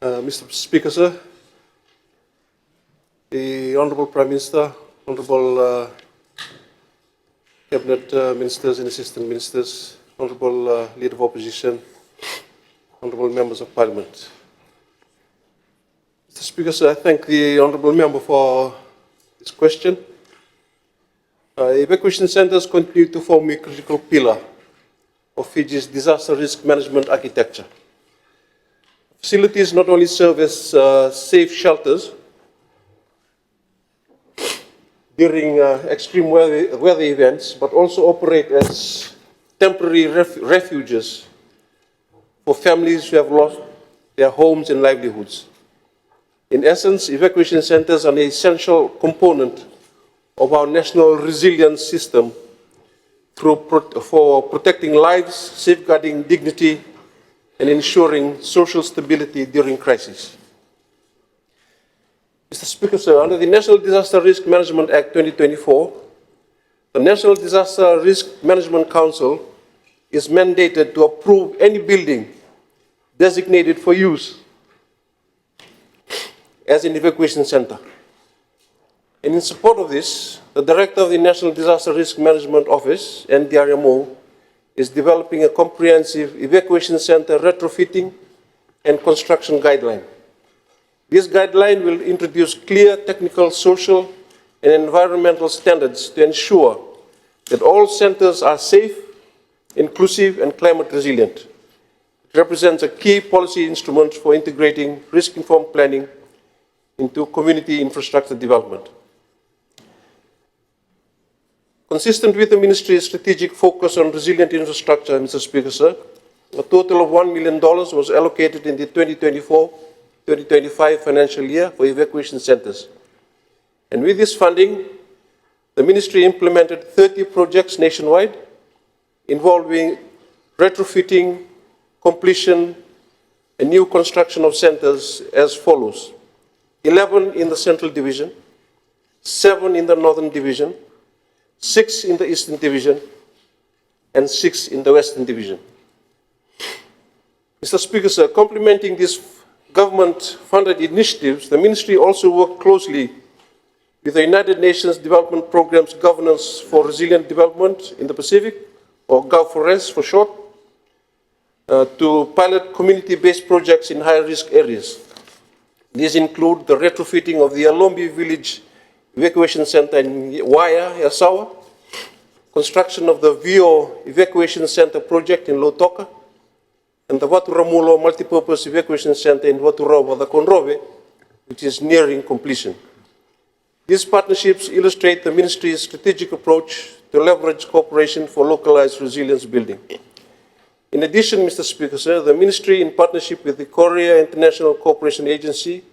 Mr. Speaker, sir, the Honourable Prime Minister, Honourable Cabinet Ministers and Assistant Ministers, Honourable Leader of Opposition, Honourable Members of Parliament. Mr. Speaker, sir, I thank the Honourable Member for this question. Evacuation centres continue to form a critical pillar of Fiji's disaster risk management architecture. Facilities not only serve as safe shelters during extreme weather events, but also operate as temporary refuges for families who have lost their homes and livelihoods. In essence, evacuation centers are an essential component of our national resilience system for protecting lives, safeguarding dignity, and ensuring social stability during crisis. Mr. Speaker, sir, under the National Disaster Risk Management Act 2024, the National Disaster Risk Management Council is mandated to approve any building designated for use as an evacuation center. And in support of this, the Director of the National Disaster Risk Management Office, NDRMO, is developing a comprehensive evacuation center retrofitting and construction guideline. This guideline will introduce clear technical, social, and environmental standards to ensure that all centers are safe, inclusive, and climate resilient. It represents a key policy instrument for integrating risk-informed planning into community infrastructure development. Consistent with the Ministry's strategic focus on resilient infrastructure, Mr. Speaker, sir, a total of $1 million was allocated in the 2024-2025 financial year for evacuation centers. And with this funding, the Ministry implemented 30 projects nationwide involving retrofitting, completion, and new construction of centers as follows: 11 in the Central Division, 7 in the Northern Division, 6 in the Eastern Division, and 6 in the Western Division. Mr. Speaker, sir, complementing these government-funded initiatives, the Ministry also worked closely with the United Nations Development Programme's Governance for Resilient Development in the Pacific, or GovForES for short, to pilot community-based projects in high-risk areas. These include the retrofitting of the Alombi Village Evacuation Center in Waya, Yasawa, construction of the Vio Evacuation Center project in Lautoka, and the Waturamulo Multipurpose Evacuation Center in Waturawa, the Konrove, which is nearing completion. These partnerships illustrate the Ministry's strategic approach to leverage cooperation for localized resilience building. In addition, Mr. Speaker, sir, the Ministry, in partnership with the Korea International Cooperation Agency,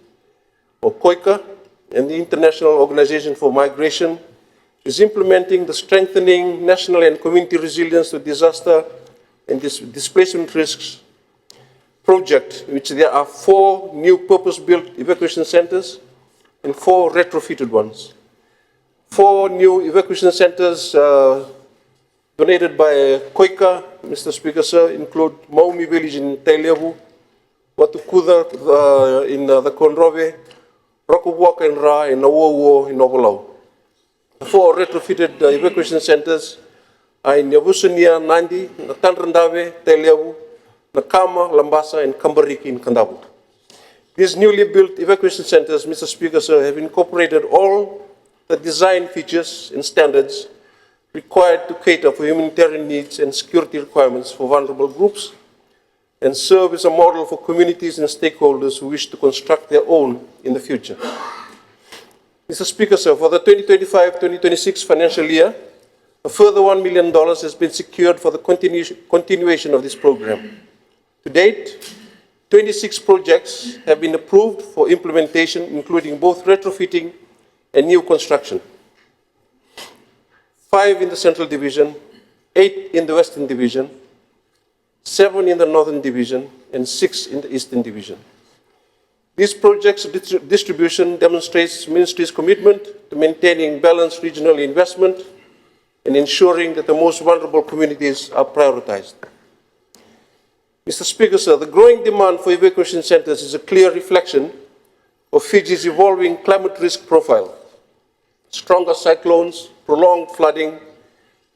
or COICA, and the International Organization for Migration, is implementing the Strengthening National and Community Resilience to Disaster and Displacement Risks project, in which there are 4 new purpose-built evacuation centers and 4 retrofitted ones. 4 new evacuation centers donated by COICA, Mr. Speaker, sir, include Maumi Village in Tailevu, Watukuda in the Konrove, Rokubuaka in Ra, and Nawowo in Ovalau. The 4 retrofitted evacuation centers are in Yavusunia, Nandi, Tanrandave, Tailevu, Nakama, Lambasa, and Kambariki in Kandavu. These newly built evacuation centers, Mr. Speaker, sir, have incorporated all the design features and standards required to cater for humanitarian needs and security requirements for vulnerable groups, and serve as a model for communities and stakeholders who wish to construct their own in the future. Mr. Speaker, sir, for the 2025-2026 financial year, a further $1 million has been secured for the continuation of this program. To date, 26 projects have been approved for implementation, including both retrofitting and new construction. 5 in the Central Division, 8 in the Western Division, 7 in the Northern Division, and 6 in the Eastern Division. This project's distribution demonstrates the Ministry's commitment to maintaining balanced regional investment and ensuring that the most vulnerable communities are prioritized. Mr. Speaker, sir, the growing demand for evacuation centers is a clear reflection of Fiji's evolving climate risk profile. Stronger cyclones, prolonged flooding,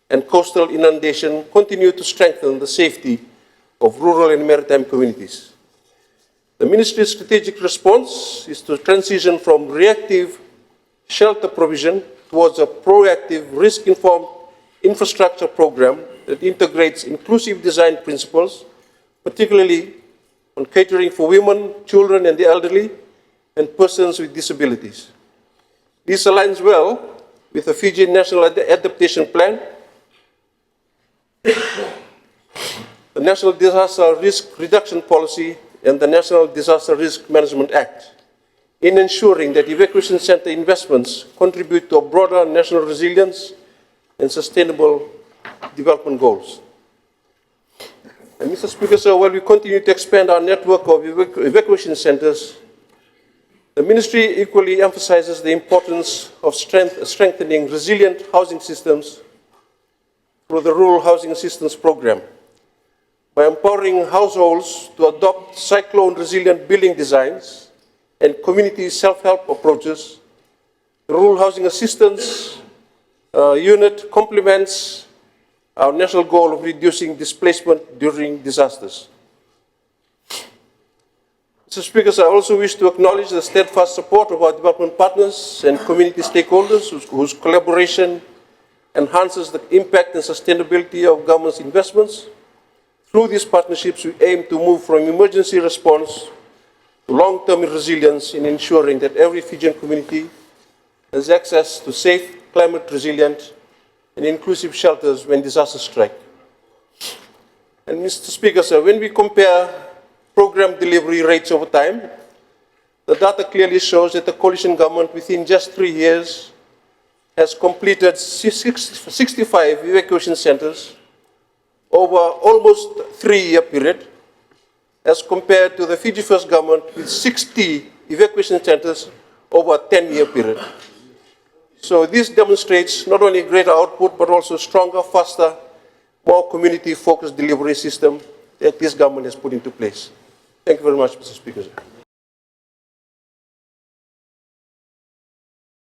and coastal inundation continue to strengthen the safety of rural and maritime communities. The Ministry's strategic response is to transition from reactive shelter provision towards a proactive, risk-informed infrastructure program that integrates inclusive design principles, particularly on catering for women, children, and the elderly, and persons with disabilities. This aligns well with the Fijian National Adaptation Plan, the National Disaster Risk Reduction Policy, and the National Disaster Risk Management Act, in ensuring that evacuation center investments contribute to a broader national resilience and sustainable development goals. And Mr. Speaker, sir, while we continue to expand our network of evacuation centers, the Ministry equally emphasizes the importance of strengthening resilient housing systems through the Rural Housing Assistance Program. By empowering households to adopt cyclone-resilient building designs and community self-help approaches, the Rural Housing Assistance Unit complements our national goal of reducing displacement during disasters. Mr. Speaker, I also wish to acknowledge the steadfast support of our development partners and community stakeholders whose collaboration enhances the impact and sustainability of government's investments. Through these partnerships, we aim to move from emergency response to long-term resilience in ensuring that every Fijian community has access to safe, climate-resilient, and inclusive shelters when disasters strike. And Mr. Speaker, sir, when we compare program delivery rates over time, the data clearly shows that the coalition government within just 3 years has completed 65 evacuation centers over almost a 3-year period, as compared to the Fiji First government with 60 evacuation centers over a 10-year period. So this demonstrates not only greater output, but also stronger, faster, more community-focused delivery system that this government has put into place. Thank you very much, Mr. Speaker.